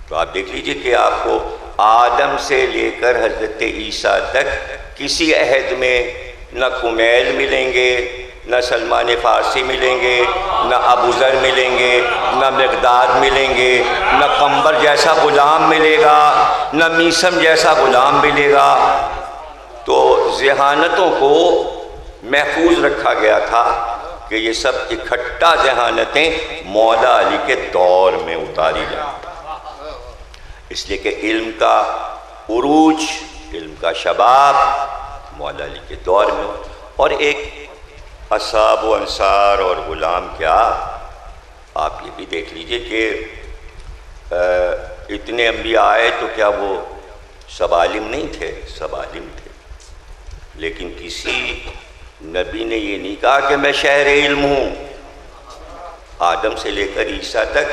تو آپ دیکھ لیجئے کہ آپ کو آدم سے لے کر حضرت عیسیٰ تک کسی عہد میں نہ کمیل ملیں گے، نہ سلمان فارسی ملیں گے، نہ ابو ذر ملیں گے، نہ مقداد ملیں گے، نہ قمبر جیسا غلام ملے گا، نہ میسم جیسا غلام ملے گا۔ تو ذہانتوں کو محفوظ رکھا گیا تھا کہ یہ سب اکٹھا ذہانتیں مولا علی کے دور میں اتاری جائیں، اس لیے کہ علم کا عروج، علم کا شباب مولا علی کے دور میں۔ اور ایک اصحاب و انصار اور غلام کیا، آپ یہ بھی دیکھ لیجئے کہ اتنے انبیاء آئے تو کیا وہ سب عالم نہیں تھے؟ سب عالم تھے، لیکن کسی نبی نے یہ نہیں کہا کہ میں شہر علم ہوں۔ آدم سے لے کر عیسیٰ تک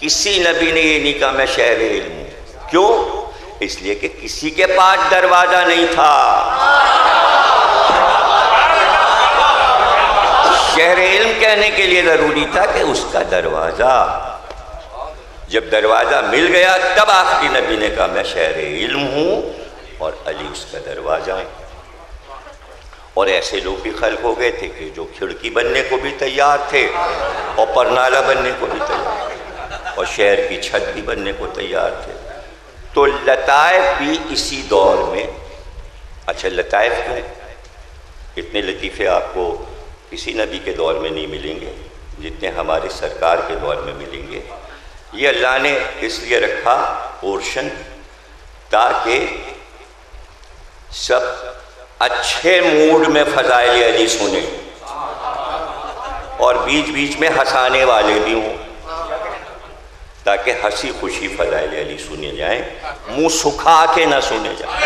کسی نبی نے یہ نہیں کہا میں شہر علم ہوں۔ کیوں؟ اس لیے کہ کسی کے پاس دروازہ نہیں تھا۔ شہر علم کہنے کے لیے ضروری تھا کہ اس کا دروازہ، جب دروازہ مل گیا تب آخری نبی نے کہا میں شہر علم ہوں، اور علی اس کا دروازہ ہے۔ اور ایسے لوگ بھی خلق ہو گئے تھے کہ جو کھڑکی بننے کو بھی تیار تھے، اور پرنالہ بننے کو بھی تیار تھے، اور شہر کی چھت بھی بننے کو تیار تھے۔ تو لطائف بھی اسی دور میں، اچھا لطائف کیوں؟ اتنے لطیفے آپ کو کسی نبی کے دور میں نہیں ملیں گے جتنے ہمارے سرکار کے دور میں ملیں گے۔ یہ اللہ نے اس لیے رکھا پورشن تاکہ سب اچھے موڈ میں فضائل علی سنیں، اور بیچ بیچ میں ہنسانے والے بھی ہوں، تاکہ ہنسی خوشی فضائل علی سنے جائیں، منہ سکھا کے نہ سنے جائیں۔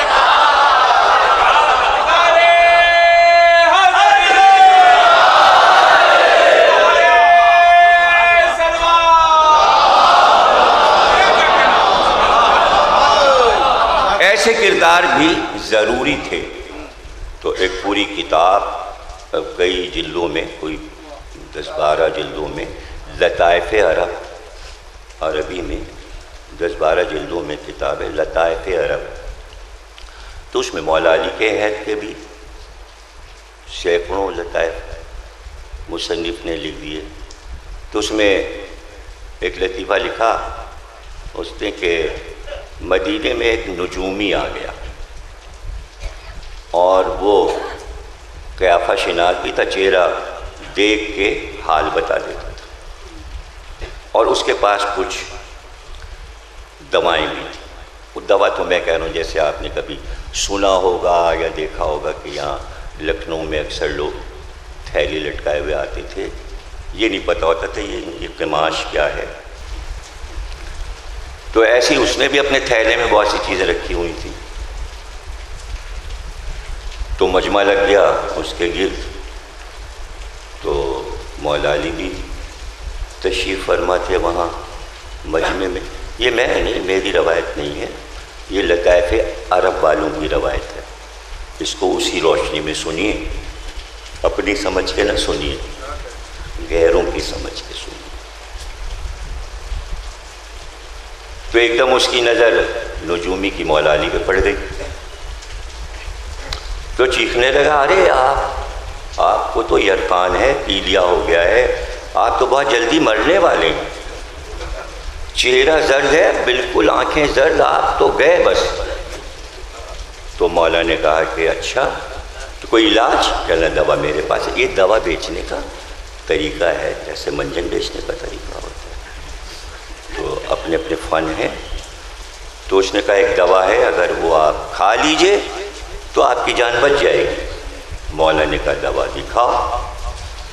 ایسے کردار بھی ضروری تھے۔ تو ایک پوری کتاب کئی جلدوں میں، کوئی 10-12 جلدوں میں، لطائف عرب، عربی میں 10-12 جلدوں میں کتاب ہے لطائف عرب۔ تو اس میں مولا علی کے عہد کے بھی سینکڑوں لطائف مصنف نے لکھ دیے۔ تو اس میں ایک لطیفہ لکھا اس نے کہ مدینے میں ایک نجومی آ گیا، اور وہ قیافہ شناس بھی تھا، چہرہ دیکھ کے حال بتا دیتا تھا، اور اس کے پاس کچھ دوائیں بھی تھیں۔ وہ دوا تو میں کہہ رہا ہوں جیسے آپ نے کبھی سنا ہوگا یا دیکھا ہوگا کہ یہاں لکھنؤ میں اکثر لوگ تھیلی لٹکائے ہوئے آتے تھے، یہ نہیں پتہ ہوتا تھا یہ قماش کیا ہے۔ تو ایسی اس نے بھی اپنے تھیلے میں بہت سی چیزیں رکھی ہوئی تھیں۔ تو مجمع لگ گیا اس کے گرد، تو مولا علی بھی تشریف فرما تھے وہاں مجمع میں۔ یہ میں نہیں، میری روایت نہیں ہے، یہ لطائف عرب والوں کی روایت ہے۔ اس کو اسی روشنی میں سنیے، اپنی سمجھ کے نہ سنیے، غیروں کی سمجھ کے سنیے۔ تو ایک دم اس کی نظر نجومی کی مولا علی پہ پڑ گئی، تو چیخنے لگا، ارے آپ کو تو عرفان ہے، پیلیا ہو گیا ہے، آپ تو بہت جلدی مرنے والے ہیں، چہرہ زرد ہے بالکل، آنکھیں زرد، آپ تو گئے بس۔ تو مولا نے کہا کہ اچھا تو کوئی علاج؟ کہنا دوا میرے پاس ہے۔ یہ دوا بیچنے کا طریقہ ہے جیسے منجن بیچنے کا طریقہ ہوتا ہے، تو اپنے اپنے فن ہیں۔ تو اس نے کہا ایک دوا ہے، اگر وہ آپ کھا لیجئے تو آپ کی جان بچ جائے گی۔ مولا نے کہا دوا دکھاؤ۔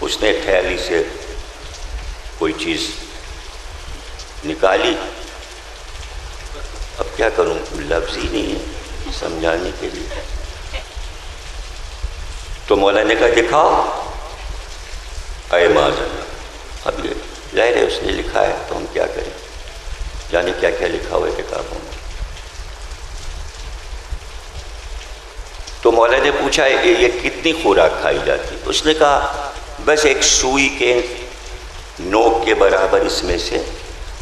اس نے تھیلی سے کوئی چیز نکالی، اب کیا کروں، لفظ ہی نہیں ہے سمجھانے کے لیے۔ تو مولا نے کہا دکھاؤ۔ اے معاذ اللہ، اب یہ ظاہر ہے اس نے لکھا ہے تو ہم کیا کریں، جانے کیا کیا لکھا ہوا ہے کتابوں میں۔ تو مولا نے پوچھا یہ کتنی خوراک کھائی جاتی؟ اس نے کہا بس ایک سوئی کے نوک کے برابر اس میں سے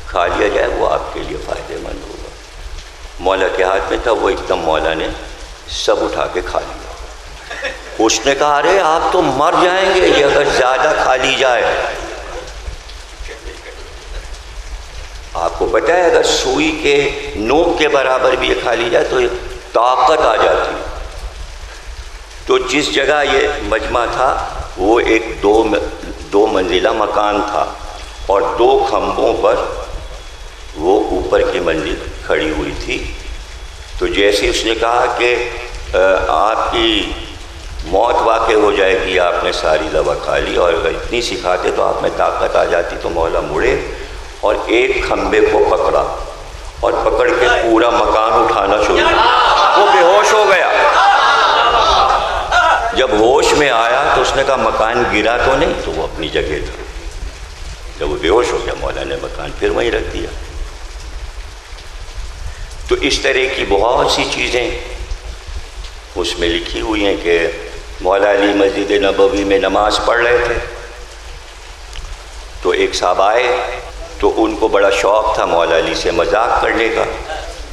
کھا لیا جائے وہ آپ کے لیے فائدہ مند ہوگا۔ مولا کے ہاتھ میں تھا، وہ ایک دم مولا نے سب اٹھا کے کھا لیا۔ اس نے کہا ارے آپ تو مر جائیں گے یہ اگر زیادہ کھا لی جائے۔ آپ کو پتہ ہے اگر سوئی کے نوک کے برابر بھی یہ کھا لی جائے تو طاقت آ جاتی ہے۔ تو جس جگہ یہ مجمع تھا وہ ایک دو منزلہ مکان تھا اور 2 کھمبوں پر وہ اوپر کی منزل کھڑی ہوئی تھی۔ تو جیسے اس نے کہا کہ آپ کی موت واقع ہو جائے گی، آپ نے ساری دوا کھا لی، اور اگر اتنی سی کھاتے تو آپ میں طاقت آ جاتی، تو مولا مڑے اور ایک کھمبے کو پکڑا اور پکڑ کے پورا مکان اٹھانا شروع کیا۔ وہ بے ہوش ہو گیا۔ جب ہوش میں آیا تو اس نے کہا مکان گرا تو نہیں، تو وہ اپنی جگہ تھا۔ جب وہ بے ہوش ہو گیا مولا نے مکان پھر وہیں رکھ دیا۔ تو اس طرح کی بہت سی چیزیں اس میں لکھی ہوئی ہیں کہ مولا علی مسجد نبوی میں نماز پڑھ رہے تھے تو ایک صاحب آئے، تو ان کو بڑا شوق تھا مولا علی سے مذاق کرنے کا،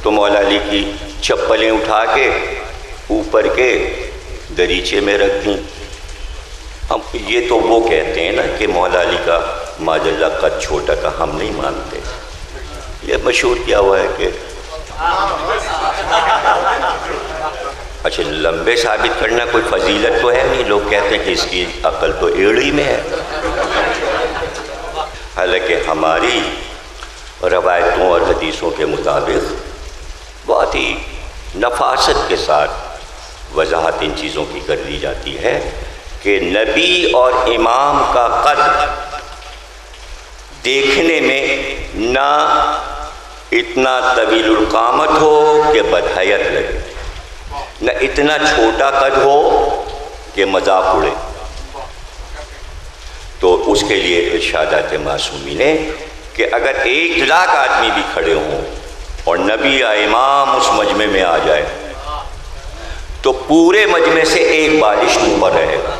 تو مولا علی کی چپلیں اٹھا کے اوپر کے دریچے میں رکھ دیں۔ اب یہ تو وہ کہتے ہیں نا کہ مولا علی کا معاذ اللہ قد چھوٹا کا، ہم نہیں مانتے۔ یہ مشہور کیا ہوا ہے کہ اچھا لمبے ثابت کرنا کوئی فضیلت تو ہے نہیں، لوگ کہتے ہیں کہ اس کی عقل تو ایڑی میں ہے۔ حالانکہ ہماری روایتوں اور حدیثوں کے مطابق بہت ہی نفاست کے ساتھ وضاحت ان چیزوں کی کر دی جاتی ہے کہ نبی اور امام کا قد دیکھنے میں نہ اتنا طویل القامت ہو کہ بدحیت لگے، نہ اتنا چھوٹا قد ہو کہ مذاق اڑے۔ تو اس کے لیے ارشادات معصومی نے کہ اگر 1,00,000 آدمی بھی کھڑے ہوں اور نبی یا امام اس مجمع میں آ جائے تو پورے مجمع سے ایک بالش اوپر رہے گا،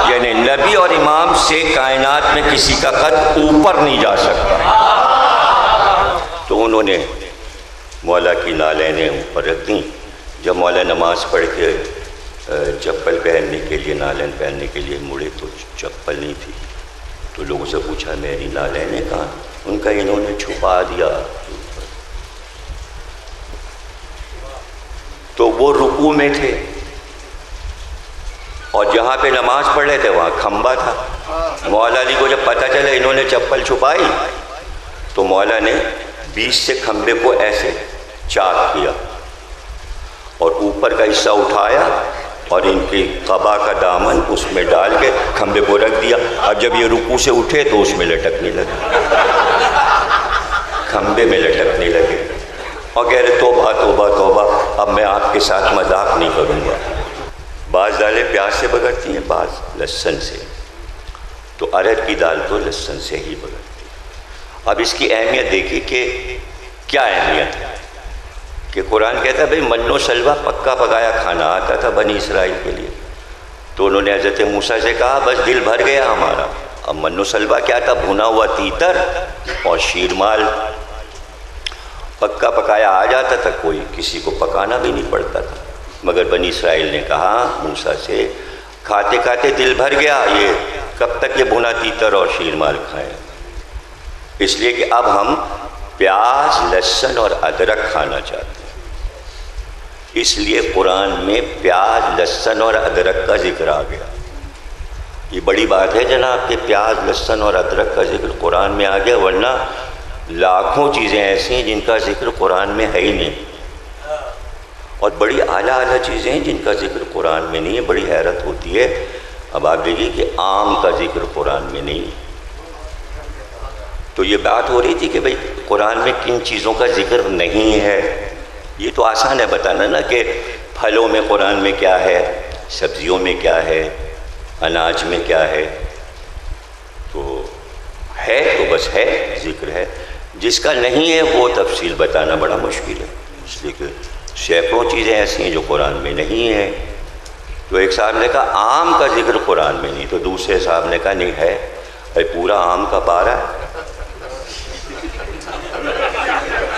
یعنی نبی اور امام سے کائنات میں کسی کا قد اوپر نہیں جا سکتا۔ تو انہوں نے مولا کی نالینیں اوپر رکھ دیں۔ جب مولا نماز پڑھ کے چپل پہننے کے لیے، نالین پہننے کے لیے مڑے تو چپل نہیں تھی، تو لوگوں سے پوچھا میری نالینیں کہاں؟ ان کا انہوں نے چھپا دیا۔ تو وہ رکوع میں تھے اور جہاں پہ نماز پڑھ رہے تھے وہاں کھمبا تھا۔ مولا علی کو جب پتہ چلا انہوں نے چپل چھپائی تو مولا نے 20 سے کھمبے کو ایسے چاک کیا اور اوپر کا حصہ اٹھایا اور ان کی قبا کا دامن اس میں ڈال کے کھمبے کو رکھ دیا، اور جب یہ رکوع سے اٹھے تو اس میں لٹکنے لگے، کھمبے میں لٹکنے لگے، اور کہہ رہے توبہ توبہ توبہ، اب میں آپ کے ساتھ مذاق نہیں کروں گا۔ بعض دالیں پیاز سے بگڑتی ہیں، بعض لہسن سے، تو ارہر کی دال تو لہسن سے ہی بگڑتی ہے۔ اب اس کی اہمیت دیکھیے کہ کیا اہمیت ہے کہ قرآن کہتا ہے بھئی من و سلوہ پکا پکایا کھانا آتا تھا بنی اسرائیل کے لیے، تو انہوں نے حضرت موسیٰ سے کہا بس دل بھر گیا ہمارا۔ اب من و سلوہ کیا تھا؟ بھنا ہوا تیتر اور شیرمال، پکا پکایا آ جاتا تھا، کوئی کسی کو پکانا بھی نہیں پڑتا تھا۔ مگر بنی اسرائیل نے کہا موسیٰ سے کھاتے کھاتے دل بھر گیا، یہ کب تک یہ بھنا تیتر اور شیرمال کھائیں؟ اس لیے کہ اب ہم پیاز، لہسن اور ادرک کھانا چاہتے ہیں، اس لیے قرآن میں پیاز، لہسن اور ادرک کا ذکر آ گیا۔ یہ بڑی بات ہے جناب کہ پیاز، لہسن اور ادرک کا ذکر قرآن میں آ گیا، ورنہ لاکھوں چیزیں ایسی ہیں جن کا ذکر قرآن میں ہے ہی نہیں، اور بڑی اعلیٰ اعلیٰ چیزیں ہیں جن کا ذکر قرآن میں نہیں ہے۔ بڑی حیرت ہوتی ہے۔ اب آپ دیکھیے کہ آم کا ذکر قرآن میں نہیں ہے، تو یہ بات ہو رہی تھی کہ بھئی قرآن میں کن چیزوں کا ذکر نہیں ہے۔ یہ تو آسان ہے بتانا نا کہ پھلوں میں قرآن میں کیا ہے، سبزیوں میں کیا ہے، اناج میں کیا ہے، تو ہے تو بس ہے، ذکر ہے۔ جس کا نہیں ہے وہ تفصیل بتانا بڑا مشکل ہے، اس لیے کہ سینکڑوں چیزیں ایسی ہیں جو قرآن میں نہیں ہیں۔ تو ایک صاحب نے کہا آم کا ذکر قرآن میں نہیں، تو دوسرے صاحب نے کہا نہیں ہے، بھائی پورا آم کا پارا ہے،